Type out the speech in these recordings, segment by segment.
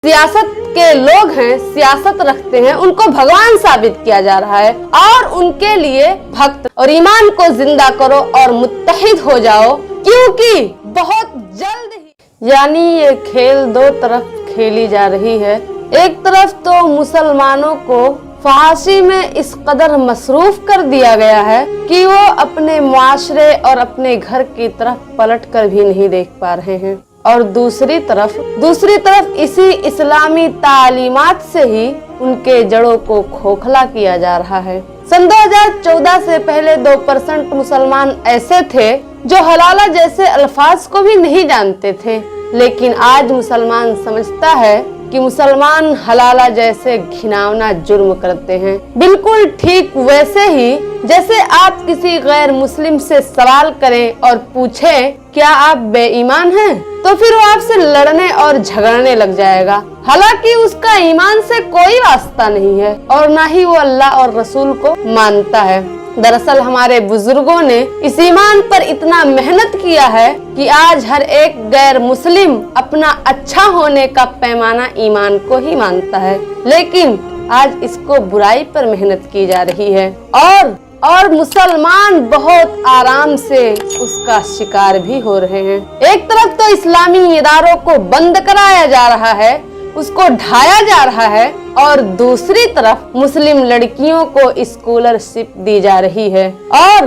सियासत के लोग हैं, सियासत रखते हैं, उनको भगवान साबित किया जा रहा है और उनके लिए भक्त और ईमान को जिंदा करो और मुत्तहिद हो जाओ, क्योंकि बहुत जल्द ही यानी ये खेल दो तरफ खेली जा रही है। एक तरफ तो मुसलमानों को फांसी में इस कदर मसरूफ कर दिया गया है कि वो अपने मुआशरे और अपने घर की तरफ पलट कर भी नहीं देख पा रहे हैं, और दूसरी तरफ इसी इस्लामी तालीमात से ही उनके जड़ों को खोखला किया जा रहा है। सन 2014 से पहले 2% मुसलमान ऐसे थे जो हलाला जैसे अल्फाज को भी नहीं जानते थे, लेकिन आज मुसलमान समझता है कि मुसलमान हलाला जैसे घिनौना जुर्म करते हैं। बिल्कुल ठीक वैसे ही जैसे आप किसी गैर मुस्लिम से सवाल करें और पूछें क्या आप बेईमान हैं, तो फिर वो आपसे लड़ने और झगड़ने लग जाएगा। हालांकि उसका ईमान से कोई वास्ता नहीं है और ना ही वो अल्लाह और रसूल को मानता है। दरअसल हमारे बुजुर्गों ने इस ईमान पर इतना मेहनत किया है कि आज हर एक गैर मुस्लिम अपना अच्छा होने का पैमाना ईमान को ही मानता है, लेकिन आज इसको बुराई पर मेहनत की जा रही है और मुसलमान बहुत आराम से उसका शिकार भी हो रहे हैं। एक तरफ तो इस्लामी इदारों को बंद कराया जा रहा है, उसको ढाया जा रहा है, और दूसरी तरफ मुस्लिम लड़कियों को स्कॉलरशिप दी जा रही है और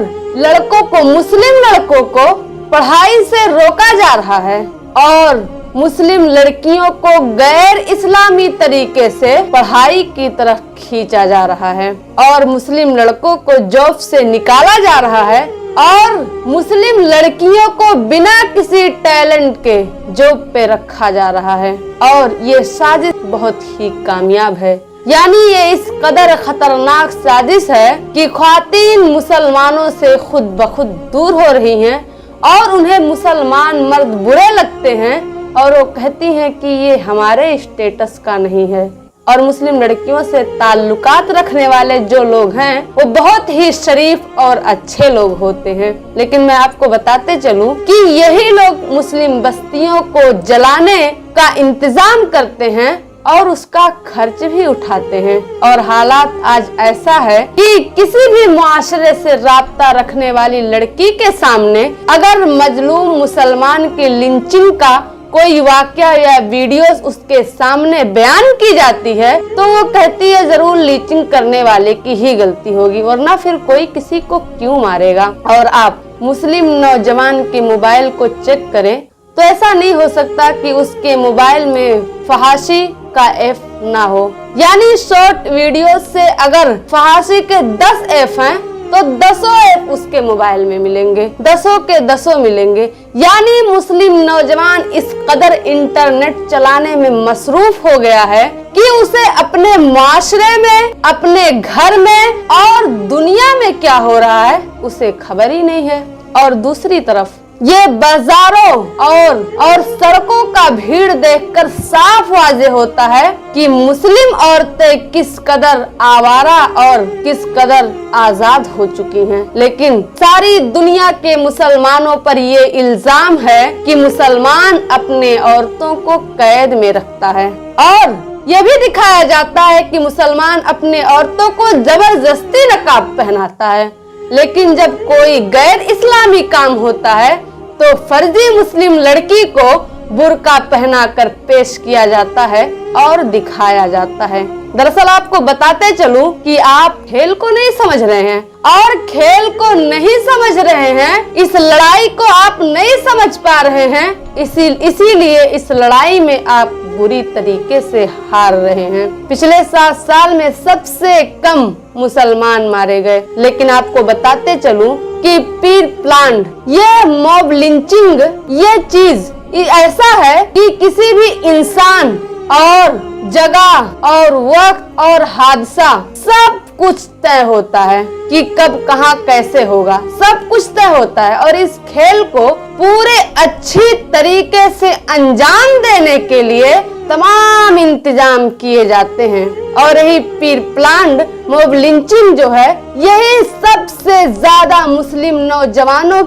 मुस्लिम लड़कों को पढ़ाई से रोका जा रहा है और मुस्लिम लड़कियों को गैर इस्लामी तरीके से पढ़ाई की तरफ खींचा जा रहा है और मुस्लिम लड़कों को जॉब से निकाला जा रहा है और मुस्लिम लड़कियों को बिना किसी टैलेंट के जॉब पे रखा जा रहा है। और ये साजिश बहुत ही कामयाब है, यानी ये इस कदर खतरनाक साजिश है कि ख्वातीन मुसलमानों से खुद ब खुद दूर हो रही हैं और उन्हें मुसलमान मर्द बुरे लगते हैं और वो कहती हैं कि ये हमारे स्टेटस का नहीं है। और मुस्लिम लड़कियों से ताल्लुकात रखने वाले जो लोग हैं वो बहुत ही शरीफ और अच्छे लोग होते हैं, लेकिन मैं आपको बताते चलूं कि यही लोग मुस्लिम बस्तियों को जलाने का इंतजाम करते हैं और उसका खर्च भी उठाते हैं। और हालात आज ऐसा है कि किसी भी मुआशरे से राब्ता रखने वाली लड़की के सामने अगर मजलूम मुसलमान की लिंचिंग का कोई वाकया या वीडियोस उसके सामने बयान की जाती है तो वो कहती है जरूर लीचिंग करने वाले की ही गलती होगी, वरना फिर कोई किसी को क्यों मारेगा। और आप मुस्लिम नौजवान के मोबाइल को चेक करें तो ऐसा नहीं हो सकता कि उसके मोबाइल में फहाशी का ऐप ना हो, यानी शॉर्ट वीडियो से अगर फहाशी के 10 ऐप हैं तो 10 ऐप उसके मोबाइल में मिलेंगे, 10 के 10 मिलेंगे। यानी मुस्लिम नौजवान इस कदर इंटरनेट चलाने में मसरूफ हो गया है कि उसे अपने माशरे में, अपने घर में और दुनिया में क्या हो रहा है उसे खबर ही नहीं है। और दूसरी तरफ ये बाजारों और सड़कों का भीड़ देखकर साफ वाज़ेह होता है कि मुस्लिम औरतें किस कदर आवारा और किस कदर आजाद हो चुकी हैं। लेकिन सारी दुनिया के मुसलमानों पर ये इल्जाम है कि मुसलमान अपने औरतों को कैद में रखता है और ये भी दिखाया जाता है कि मुसलमान अपने औरतों को जबरदस्ती नकाब पहनाता है। लेकिन जब कोई गैर इस्लामी काम होता है तो फर्जी मुस्लिम लड़की को बुर्का पहनाकर पेश किया जाता है और दिखाया जाता है। दरअसल आपको बताते चलूं कि आप खेल को नहीं समझ रहे हैं और खेल को नहीं समझ रहे हैं, इस लड़ाई को आप नहीं समझ पा रहे हैं, इसीलिए इस लड़ाई में आप बुरी तरीके से हार रहे हैं। पिछले 7 साल में सबसे कम मुसलमान मारे गए, लेकिन आपको बताते चलूं कि पीर प्लांट, ये मॉब लिंचिंग, ये चीज ऐसा है कि किसी भी इंसान और जगह और वक्त और हादसा सब कुछ तय होता है कि कब कहाँ कैसे होगा, सब कुछ तय होता है। और इस खेल को पूरे अच्छी तरीके से अंजाम देने के लिए तमाम इंतजाम किए जाते हैं। और यही पीर प्लांट मॉब लिंचिंग जो है, यही सबसे ज्यादा मुस्लिम नौजवानों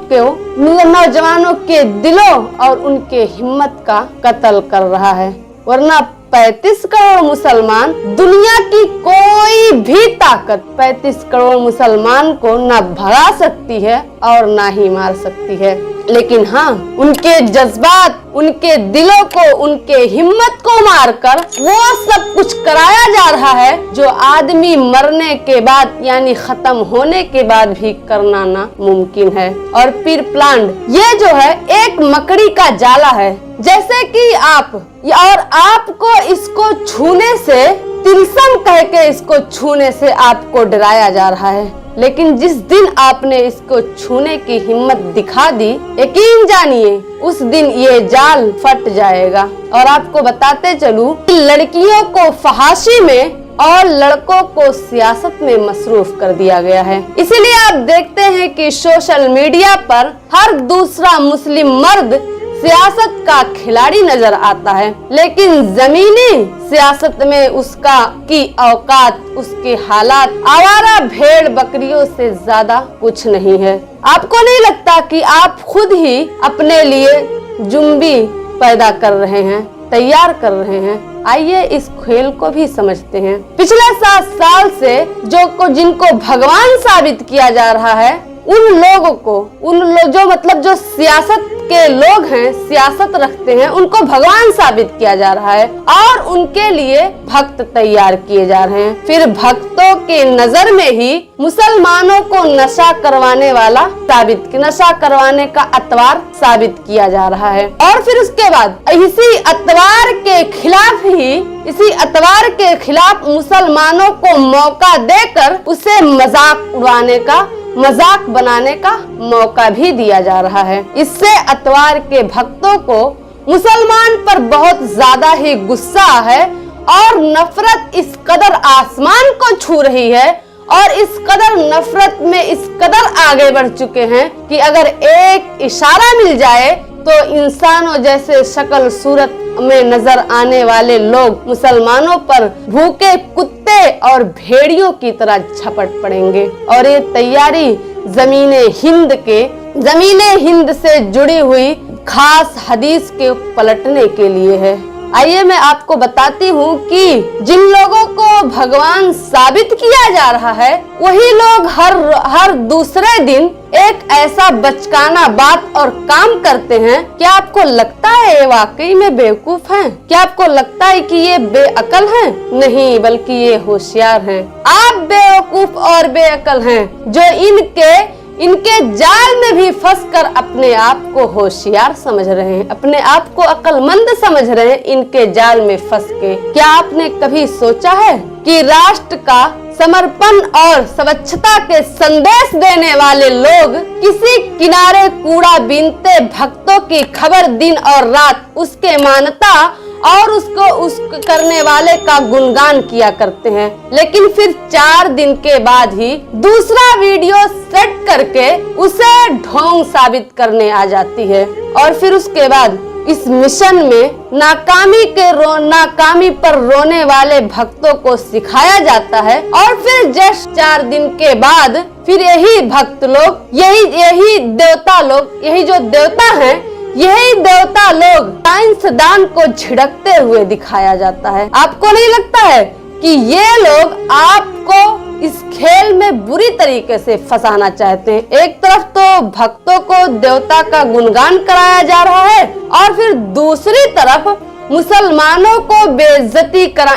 के दिलों और उनके हिम्मत का कत्ल कर रहा है। वरना 35 करोड़ मुसलमान, दुनिया की कोई भी ताकत 35 करोड़ मुसलमान को न भगा सकती है और ना ही मार सकती है। लेकिन हाँ, उनके जज्बात, उनके दिलों को, उनके हिम्मत को मारकर वो सब कुछ कराया जा रहा है जो आदमी मरने के बाद यानी खत्म होने के बाद भी करना नामुमकिन है। और फिर प्लांट ये जो है एक मकड़ी का जाला है, जैसे कि आपको इसको छूने से, तिलस्म कह के इसको छूने से आपको डराया जा रहा है। लेकिन जिस दिन आपने इसको छूने की हिम्मत दिखा दी, यकीन जानिए उस दिन ये जाल फट जाएगा। और आपको बताते चलूं कि लड़कियों को फहाशी में और लड़कों को सियासत में मसरूफ कर दिया गया है। इसीलिए आप देखते हैं कि सोशल मीडिया पर हर दूसरा मुस्लिम मर्द सियासत का खिलाड़ी नजर आता है, लेकिन जमीनी सियासत में उसका की औकात, उसके हालात आवारा भेड़ बकरियों से ज्यादा कुछ नहीं है। आपको नहीं लगता कि आप खुद ही अपने लिए जुम्बी पैदा कर रहे हैं, तैयार कर रहे हैं? आइए इस खेल को भी समझते हैं। पिछले 7 साल से जिनको भगवान साबित किया जा रहा है, उन लोगों को, जो सियासत के लोग हैं, सियासत रखते हैं, उनको भगवान साबित किया जा रहा है और उनके लिए भक्त तैयार किए जा रहे हैं। फिर भक्तों के नजर में ही मुसलमानों को नशा करवाने वाला नशा करवाने का अतवार साबित किया जा रहा है। और फिर उसके बाद इसी अतवार के खिलाफ मुसलमानों को मौका देकर उसे मजाक बनाने का मौका भी दिया जा रहा है। इससे अतवार के भक्तों को मुसलमान पर बहुत ज्यादा ही गुस्सा है और नफरत इस कदर आसमान को छू रही है और इस कदर नफरत में इस कदर आगे बढ़ चुके हैं कि अगर एक इशारा मिल जाए तो इंसानों जैसे शक्ल सूरत में नजर आने वाले लोग मुसलमानों पर भूखे कुत्ते और भेड़ियों की तरह झपट पड़ेंगे। और ये तैयारी ज़मीने हिंद से जुड़ी हुई खास हदीस के पलटने के लिए है। आइए मैं आपको बताती हूँ कि जिन लोगों को भगवान साबित किया जा रहा है, वही लोग हर दूसरे दिन एक ऐसा बचकाना बात और काम करते हैं। क्या आपको लगता है ये वाकई में बेवकूफ हैं? क्या आपको लगता है कि ये बेअकल हैं? नहीं, बल्कि ये होशियार हैं। आप बेवकूफ और बेअकल हैं जो इनके जाल में भी फंसकर अपने आप को होशियार समझ रहे हैं, अपने आप को अक्लमंद समझ रहे हैं इनके जाल में फंस के। क्या आपने कभी सोचा है कि राष्ट्र का समर्पण और स्वच्छता के संदेश देने वाले लोग किसी किनारे कूड़ा बीनते भक्तों की खबर दिन और रात, उसके मानता और उसको करने वाले का गुणगान किया करते हैं, लेकिन फिर 4 दिन के बाद ही दूसरा वीडियो सेट करके उसे ढोंग साबित करने आ जाती है। और फिर उसके बाद इस मिशन में नाकामी पर रोने वाले भक्तों को सिखाया जाता है। और फिर जस्ट 4 दिन के बाद फिर यही भक्त लोग, यही देवता लोग, यही जो देवता हैं, यही देवता लोग साइंसदान को झिड़कते हुए दिखाया जाता है। आपको नहीं लगता है कि ये लोग आपको इस खेल में बुरी तरीके से फंसाना चाहते हैं? एक तरफ तो भक्तों को देवता का गुणगान कराया जा रहा है और फिर दूसरी तरफ मुसलमानों को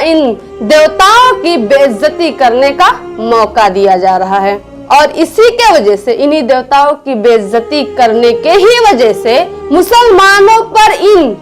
इन देवताओं की बेइज्जती करने का मौका दिया जा रहा है। और इसी के वजह से, इन्हीं देवताओं की बेइज्जती करने के ही वजह से मुसलमानों पर इन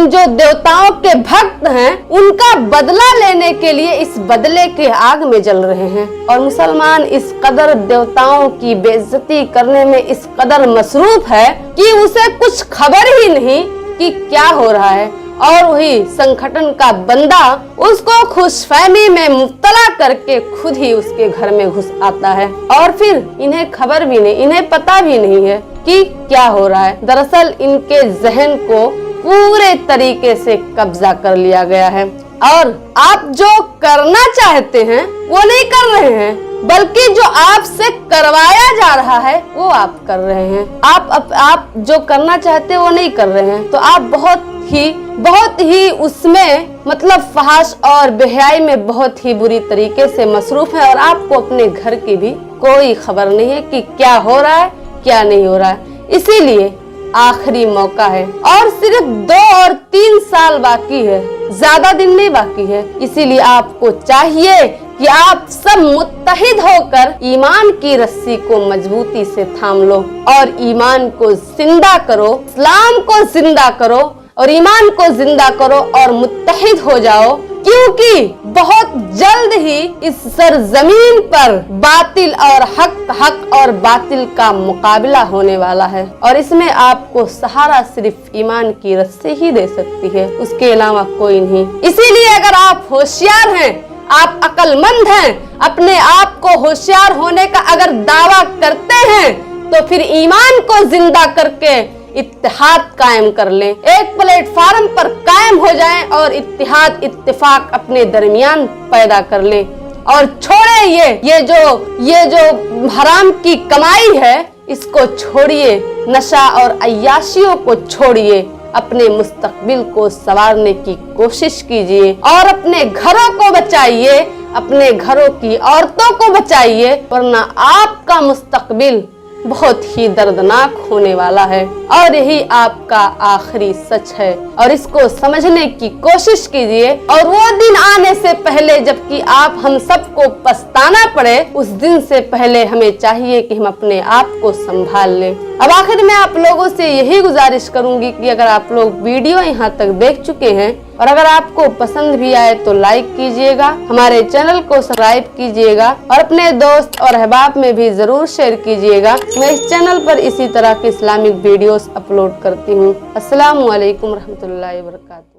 जो देवताओं के भक्त हैं, उनका बदला लेने के लिए इस बदले के आग में जल रहे हैं। और मुसलमान इस कदर देवताओं की बेइज्जती करने में इस कदर मसरूफ है कि उसे कुछ खबर ही नहीं कि क्या हो रहा है। और वही संगठन का बंदा उसको खुशफहमी में मुब्तला करके खुद ही उसके घर में घुस आता है और फिर इन्हें खबर भी नहीं, इन्हें पता भी नहीं है कि क्या हो रहा है। दरअसल इनके जहन को पूरे तरीके से कब्जा कर लिया गया है और आप जो करना चाहते हैं वो नहीं कर रहे हैं, बल्कि जो आपसे करवाया जा रहा है वो आप कर रहे हैं। आप जो करना चाहते हैं वो नहीं कर रहे हैं। तो आप बहुत ही उसमें मतलब फहाश और बेहयाई में बहुत ही बुरी तरीके से मसरूफ है और आपको अपने घर की भी कोई खबर नहीं है कि क्या हो रहा है क्या नहीं हो रहा है। इसीलिए आखिरी मौका है और सिर्फ 2 और 3 साल बाकी है, ज्यादा दिन नहीं बाकी है। इसीलिए आपको चाहिए कि आप सब मुत्तहिद होकर ईमान की रस्सी को मजबूती से थाम लो और ईमान को जिंदा करो, इस्लाम को जिंदा करो और ईमान को जिंदा करो और मुत्तहिद हो जाओ, क्योंकि बहुत जल्द ही इस सरजमीन पर बातिल और हक और बातिल का मुकाबला होने वाला है और इसमें आपको सहारा सिर्फ ईमान की रस्सी ही दे सकती है, उसके अलावा कोई नहीं। इसीलिए अगर आप होशियार हैं, आप अक्लमंद हैं, अपने आप को होशियार होने का अगर दावा करते हैं तो फिर ईमान को जिंदा करके इत्तेहाद कायम कर लें, एक प्लेटफार्म पर कायम हो जाएं और इत्तेहाद इत्तेफाक अपने दरमियान पैदा कर लें और छोड़े ये जो हराम की कमाई है इसको छोड़िए, नशा और अय्याशियों को छोड़िए, अपने मुस्तकबिल को संवारने की कोशिश कीजिए और अपने घरों को बचाइए, अपने घरों की औरतों को बचाइए, वरना आपका मुस्तकबिल बहुत ही दर्दनाक होने वाला है और यही आपका आखिरी सच है और इसको समझने की कोशिश कीजिए। और वो दिन आने से पहले जबकि आप हम सबको पछताना पड़े, उस दिन से पहले हमें चाहिए कि हम अपने आप को संभाल लें। अब आखिर में आप लोगों से यही गुजारिश करूंगी कि अगर आप लोग वीडियो यहाँ तक देख चुके हैं और अगर आपको पसंद भी आए तो लाइक कीजिएगा, हमारे चैनल को सब्सक्राइब कीजिएगा और अपने दोस्त और अहबाब में भी जरूर शेयर कीजिएगा। मैं इस चैनल पर इसी तरह के इस्लामिक वीडियोस अपलोड करती हूँ। अस्सलामु अलैकुम रहमतुल्लाहि व बरकातहू।